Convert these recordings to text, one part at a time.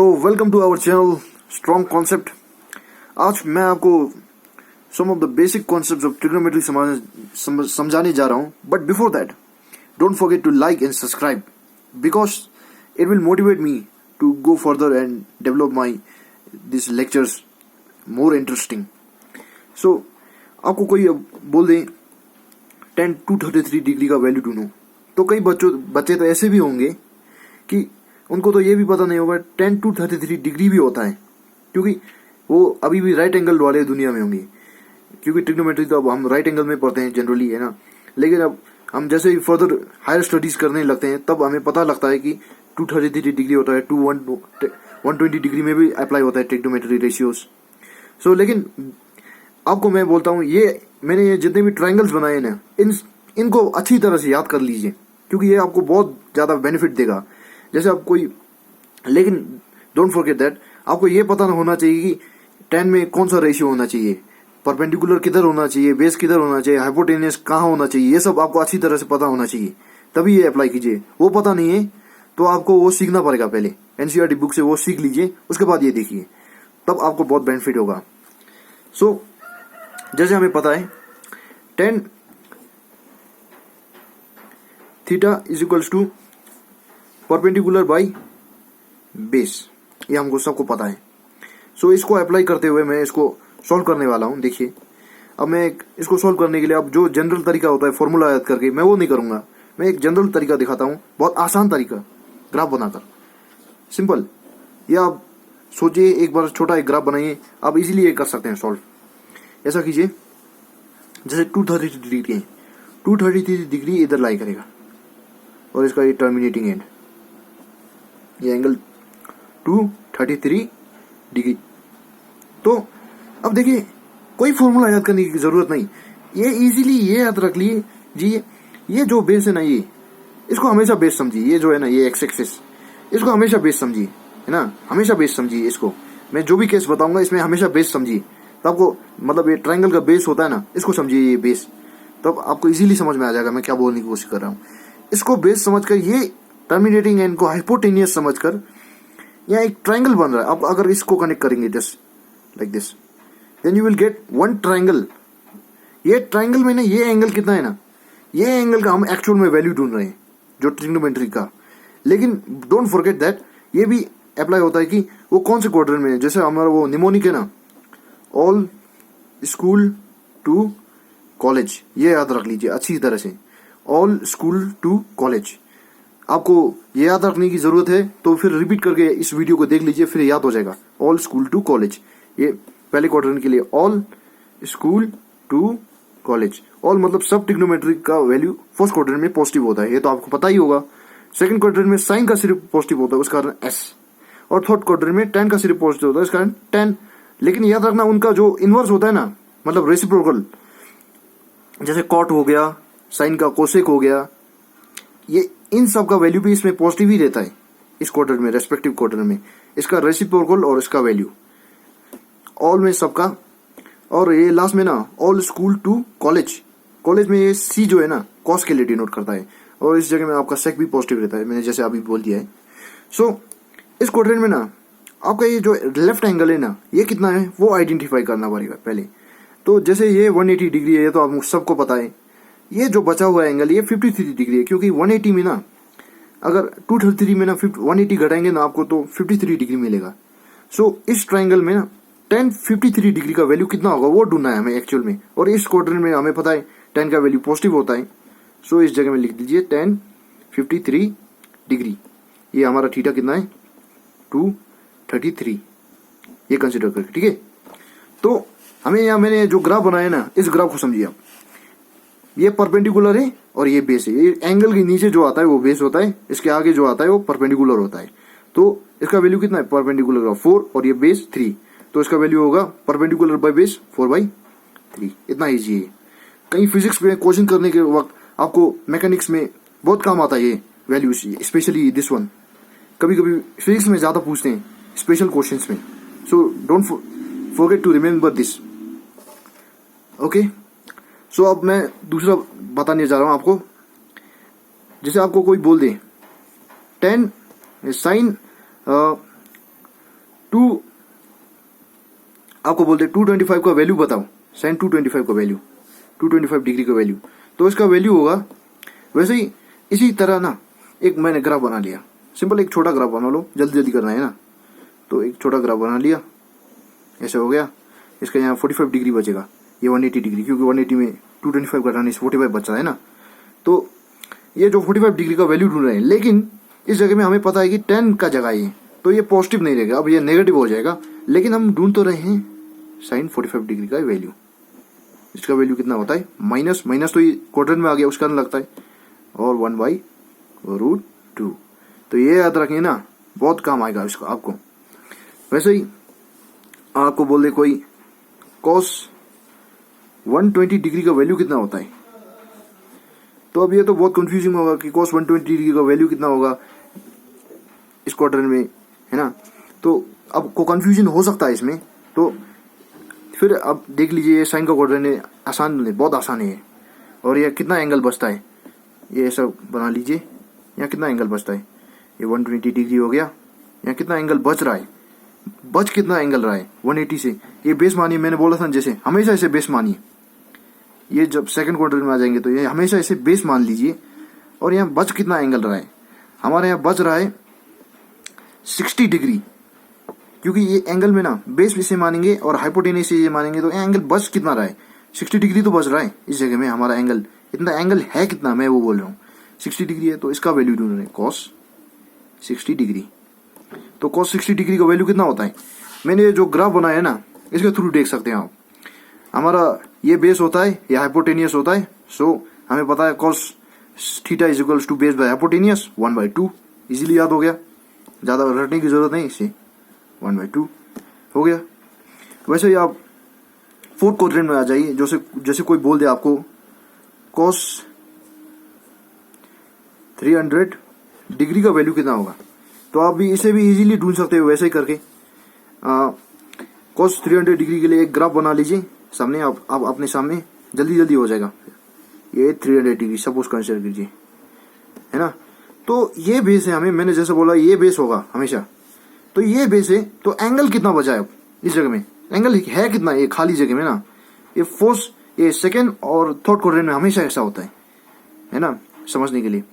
तो welcome to our channel strong concept. आज मैं आपको some of the basic concepts of trigonometry समझाने जा रहा हूं। But before that don't forget to like and subscribe because it will motivate me to go further and develop my this lectures more interesting. So आपको कोई बोल दे 10-33 degree का value ढूंढो, तो कई बच्चे तो ऐसे भी होंगे कि उनको तो ये भी पता नहीं होगा 10-33 डिग्री भी होता है, क्योंकि वो अभी भी राइट एंगल वाले दुनिया में होंगे। क्योंकि ट्रिग्नोमेट्री तो अब हम राइट एंगल में पढ़ते हैं जनरली, है ना। लेकिन अब हम जैसे ही फर्दर हायर स्टडीज करने लगते हैं तब हमें पता लगता है कि 233 डिग्री होता है, 120 डिग्री में भी अप्लाई होता है ट्रिग्नोमेट्री रेशियोज। सो लेकिन आपको मैं बोलता हूँ, ये मैंने ये जितने भी ट्रायंगल्स बनाए ना, इनको अच्छी तरह से याद कर लीजिए, क्योंकि ये आपको बहुत ज्यादा बेनिफिट देगा। जैसे आप कोई, लेकिन डोंट फॉरगेट दैट आपको ये पता होना चाहिए कि 10 में कौन सा रेशियो होना चाहिए, परपेंडिकुलर किधर होना चाहिए, बेस किधर होना चाहिए, हाइपोटेनियस कहाँ होना चाहिए, ये सब आपको अच्छी तरह से पता होना चाहिए, तभी ये अप्लाई कीजिए। वो पता नहीं है तो आपको वो सीखना पड़ेगा, पहले एनसीईआरटी बुक से वो सीख लीजिए, उसके बाद ये देखिए, तब आपको बहुत बेनिफिट होगा। सो जैसे हमें पता है 10 theta is equals to perpendicular by base, ये हमको सबको पता है। सो इसको अप्लाई करते हुए मैं इसको सॉल्व करने वाला हूं। देखिए, अब मैं इसको सॉल्व करने के लिए अब जो जनरल तरीका होता है फॉर्मूला याद करके, मैं वो नहीं करूंगा। मैं एक जनरल तरीका दिखाता हूं, बहुत आसान तरीका, ग्राफ बनाकर, सिंपल। या आप सोचिए, एक बार छोटा एक ग्राफ बनाइए, आप इजीली ये कर सकते हैं सॉल्व। ऐसा कीजिए, जैसे 233 डिग्री है, 233 डिग्री इधर लाई करेगा और इसका ये टर्मिनेटिंग एंड, ये एंगल 233 डिग्री। तो अब देखिए, कोई फॉर्मूला याद करने की जरूरत नहीं, ये इजीली ये याद रख लिए जी, ये जो बेस है ना, ये इसको हमेशा बेस समझिए। ये जो है ना, ये एक्स एक्सिस, इसको हमेशा बेस समझिए, है ना, हमेशा बेस समझिए इसको। मैं जो भी केस बताऊंगा इसमें हमेशा बेस समझिए, तो आपको मतलब ये ट्रायंगल का बेस होता है ना, इसको समझिए, ये बेस, तब आपको इजीली समझ में आ जाएगा मैं क्या बोलने की कोशिश कर रहा हूँ। इसको बेस समझकर, ये टर्मिनेटिंग एंड को हाइपोटेनियस समझकर यहाँ एक ट्रायंगल बन रहा है। अब अगर इसको कनेक्ट करेंगे just like this, then you will get one triangle. ये ट्रायंगल में ना, ये एंगल कितना है ना, ये एंगल का हम एक्चुअल में वैल्यू ढूंढ रहे हैं, जो ट्रिग्नोमेट्री का। लेकिन डोंट फॉरगेट दैट ये भी अप्लाई होता है कि वो कौन से क्वाड्रेंट में है। जैसे हमारा वो निमोनिक है ना, ऑल स्कूल टू कॉलेज, ये याद रख लीजिए अच्छी तरह से, ऑल स्कूल टू कॉलेज। आपको ये याद रखने की जरूरत है तो फिर रिपीट करके इस वीडियो को देख लीजिए, फिर याद हो जाएगा। ऑल स्कूल टू कॉलेज, ये पहले क्वाड्रेंट के लिए, all school to college. All मतलब सब ट्रिग्नोमेट्री का वैल्यू फर्स्ट क्वाड्रेंट में पॉजिटिव होता है, ये तो आपको पता ही होगा। सेकंड क्वाड्रेंट में साइन का सिर्फ पॉजिटिव होता है, उस कारण एस। और थर्ड क्वाड्रेंट में 10 का सिर्फ पॉजिटिव होता है, इस कारण 10। लेकिन याद रखना, उनका जो इनवर्स होता है ना, मतलब रेसिप्रोकल, जैसे कॉट हो गया, साइन का कोसेक हो गया, ये इन सब का वैल्यू भी इसमें पॉजिटिव ही रहता है, इस क्वार्टर में, रेस्पेक्टिव क्वार्टर में, इसका रेसिप्रोकल और इसका वैल्यू ऑल में सबका। और ये लास्ट में ना, all school to college, college में ये सी जो है ना, कॉस के लिए डिनोट करता है, और इस जगह में आपका सेक भी पॉजिटिव रहता है, मैंने जैसे अभी बोल दिया है। सो इस क्वार्टर में ना, आपका ये जो लेफ्ट एंगल है ना, ये कितना है वो आइडेंटिफाई करना पड़ेगा पहले। तो जैसे ये 180 डिग्री है, ये तो आप सबको पता है। ये जो बचा हुआ एंगल, ये 53 डिग्री है, क्योंकि 180 में ना, अगर 233 में ना 180 घटाएंगे ना आपको, तो 53 डिग्री मिलेगा। सो इस ट्रायंगल में ना 10-53 डिग्री का वैल्यू कितना होगा वो ढूंढना है हमें एक्चुअल में। और इस क्वाड्रेंट में हमें पता है 10 का वैल्यू पॉजिटिव होता है। सो इस जगह में लिख दीजिए 10-53 डिग्री। ये हमारा थीटा कितना है, 233, ये कंसिडर करके, ठीक है। तो हमें यहाँ मैंने जो ग्राफ बनाया ना, इस ग्राफ को समझिए आप। ये परपेंडिकुलर है और ये बेस है। ये एंगल के नीचे जो आता है वो बेस होता है, इसके आगे जो आता है वो परपेंडिकुलर होता है। तो इसका वैल्यू कितना है, परपेंडिकुलर का 4 और ये बेस 3, तो इसका वैल्यू होगा परपेंडिकुलर बाय बेस 4/3। इतना ईजी है। कहीं फिजिक्स में क्वेश्चन करने के वक्त आपको मैकेनिक्स में बहुत काम आता है ये वैल्यू, स्पेशली दिस वन। कभी कभी फिजिक्स में ज्यादा पूछते हैं स्पेशल क्वेश्चंस में। So don't forget to remember this, okay. So अब मैं दूसरा बताने जा रहा हूं आपको। जैसे आपको कोई बोल दे 10 साइन टू आपको बोलते 225 का वैल्यू बताओ, साइन 225 का वैल्यू, 225 डिग्री का वैल्यू, तो इसका वैल्यू होगा वैसे ही इसी तरह ना। एक मैंने ग्राफ बना लिया, सिंपल एक छोटा ग्राफ बना लो, जल्दी जल्दी करना है ना। तो एक छोटा ग्राफ बना लिया, ऐसा हो गया। इसका यहाँ 45 डिग्री बचेगा, ये 180 डिग्री, क्योंकि 180 में 225 घटाने से 45 बच रहा है ना। तो ये जो 45 डिग्री का वैल्यू ढूंढ रहे हैं, लेकिन इस जगह में हमें पता है कि 10 का जगह ये, तो ये पॉजिटिव नहीं रहेगा, अब ये नेगेटिव हो जाएगा। लेकिन हम ढूंढ तो रहे हैं साइन 45 डिग्री का वैल्यू। इसका वैल्यू कितना होता है, माइनस, माइनस तो ये क्वाड्रेंट में आ गया, उसका लगता है, और 1/√2। तो ये याद रखिए ना, बहुत काम आएगा इसको आपको। वैसे ही आपको बोल दे कोई cos 120 डिग्री का वैल्यू कितना होता है, तो अब ये तो बहुत कंफ्यूजिंग होगा कि cos 120 डिग्री का वैल्यू कितना होगा इस क्वाड्रेंट में, है ना। तो अब को कंफ्यूजन हो सकता है इसमें। तो फिर अब देख लीजिए, ये साइन का क्वाड्रेंट है, आसान नहीं, बहुत आसान है। और ये कितना एंगल बचता है, ये ऐसा बना लीजिए, यहाँ कितना एंगल बचता है, ये 120 डिग्री हो गया। यहाँ कितना एंगल बच रहा है, बच कितना एंगल रहा है 180 से, ये बेस मानिए, मैंने बोला था जैसे हमेशा इसे बेस मानिए। ये जब सेकंड क्वाड्रेंट में आ जाएंगे तो ये हमेशा इसे बेस मान लीजिए। और यहाँ बच कितना एंगल रहा है, हमारे यहाँ बच रहा है 60 डिग्री, क्योंकि ये एंगल में ना बेस इसे मानेंगे और हाइपोटेनस से ये मानेंगे, तो एंगल बच कितना रहा है, 60 डिग्री तो बच रहा है इस जगह में हमारा एंगल। इतना एंगल है कितना, मैं वो बोल रहा हूँ 60 डिग्री है, तो इसका वैल्यू ढूंढ रहे हैं cos 60 डिग्री। तो cos 60 डिग्री का वैल्यू कितना होता है, मैंने जो ग्राफ बनाया है ना, इसके थ्रू देख सकते हैं आप। हमारा ये बेस होता है, ये हाइपोटेनियस होता है। सो हमें पता है cos theta is equals to base by hypotenuse 1/2, easily याद हो गया, ज्यादा रटने की जरूरत नहीं, इसे 1/2 हो गया। वैसे ही आप फोर्थ क्वाड्रेंट में आ जाइए, जैसे कोई बोल दे आपको cos 300 डिग्री का वैल्यू कितना होगा, तो आप भी इसे भी इजीली ढूंढ सकते हो वैसे ही करके। cos 300 डिग्री के लिए एक ग्राफ बना लीजिए सामने, आप अपने सामने, जल्दी जल्दी हो जाएगा। ये 300 डिग्री सपोज कंसिडर कीजिए, है ना। तो ये बेस है, हमें मैंने जैसे बोला ये बेस होगा हमेशा, तो ये बेस है। तो एंगल कितना बचा है अब इस जगह में, एंगल है कितना ये खाली जगह में ना। ये फोर्स, ये सेकंड और थर्ड क्वाड्रेंट में हमेशा ऐसा होता है ना, समझने के लिए।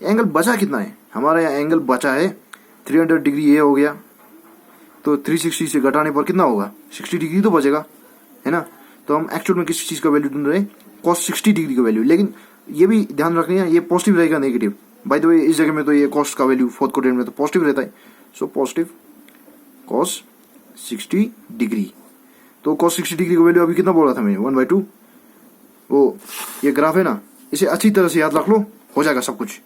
एंगल बचा कितना है, हमारा यहाँ एंगल बचा है 300 डिग्री, ये हो गया। तो 360 से घटाने पर कितना होगा, 60 डिग्री तो बचेगा, है ना। तो हम एक्चुअल में किसी चीज का वैल्यू ढूंढ रहे हैं, cos 60 डिग्री का वैल्यू। लेकिन ये भी ध्यान रखना है, ये पॉजिटिव रहेगा नेगेटिव। बाय द वे इस जगह में तो ये cos का वैल्यू फोर्थ क्वाड्रेंट में तो पॉजिटिव रहता है, सो पॉजिटिव cos 60 डिग्री। तो cos 60 डिग्री का वैल्यू अभी कितना बोला था मैंने, 1/2। वो ये ग्राफ है ना, इसे अच्छी तरह से याद रख लो, हो जाएगा सब कुछ।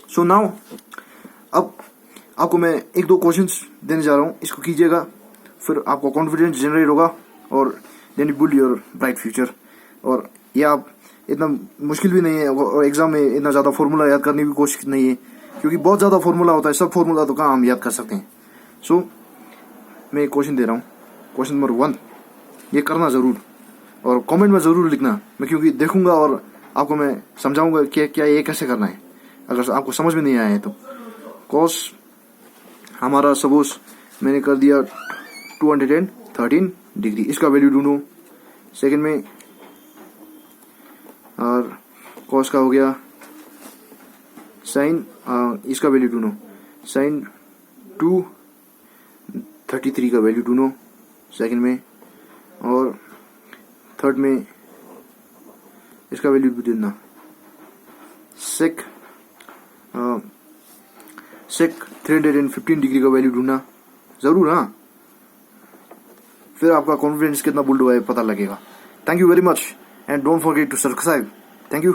सो नाउ अब आपको मैं 1-2 क्वेश्चंस देने जा रहा हूँ, इसको कीजिएगा, फिर आपको कॉन्फिडेंस जनरेट होगा और then build your bright future. और ये आप इतना मुश्किल भी नहीं है, और एग्जाम में इतना ज़्यादा फॉर्मूला याद करने की कोशिश नहीं है, क्योंकि बहुत ज़्यादा फॉर्मूला होता है, सब फॉर्मूला तो कहाँ हम याद कर सकते हैं। सो मैं एक क्वेश्चन दे रहा हूँ, क्वेश्चन नंबर 1, ये करना ज़रूर और कमेंट में ज़रूर लिखना, मैं क्योंकि देखूंगा और आपको मैं समझाऊंगा कि क्या ये कैसे करना है, अगर आपको समझ में नहीं आया है तो। cos हमारा सपोज मैंने कर दिया 213 डिग्री, इसका वैल्यू ढूंढो। सेकंड में और cos का हो गया साइन, इसका वैल्यू ढूंढो, साइन 233 का वैल्यू ढूंढो सेकंड में। और थर्ड में इसका वैल्यू भी ढूंढना, सेक 315 डिग्री का वैल्यू ढूंढना जरूर, हाँ। फिर आपका कॉन्फिडेंस कितना बिल्ड हुआ है पता लगेगा। Thank you very much and don't forget to subscribe. Thank you.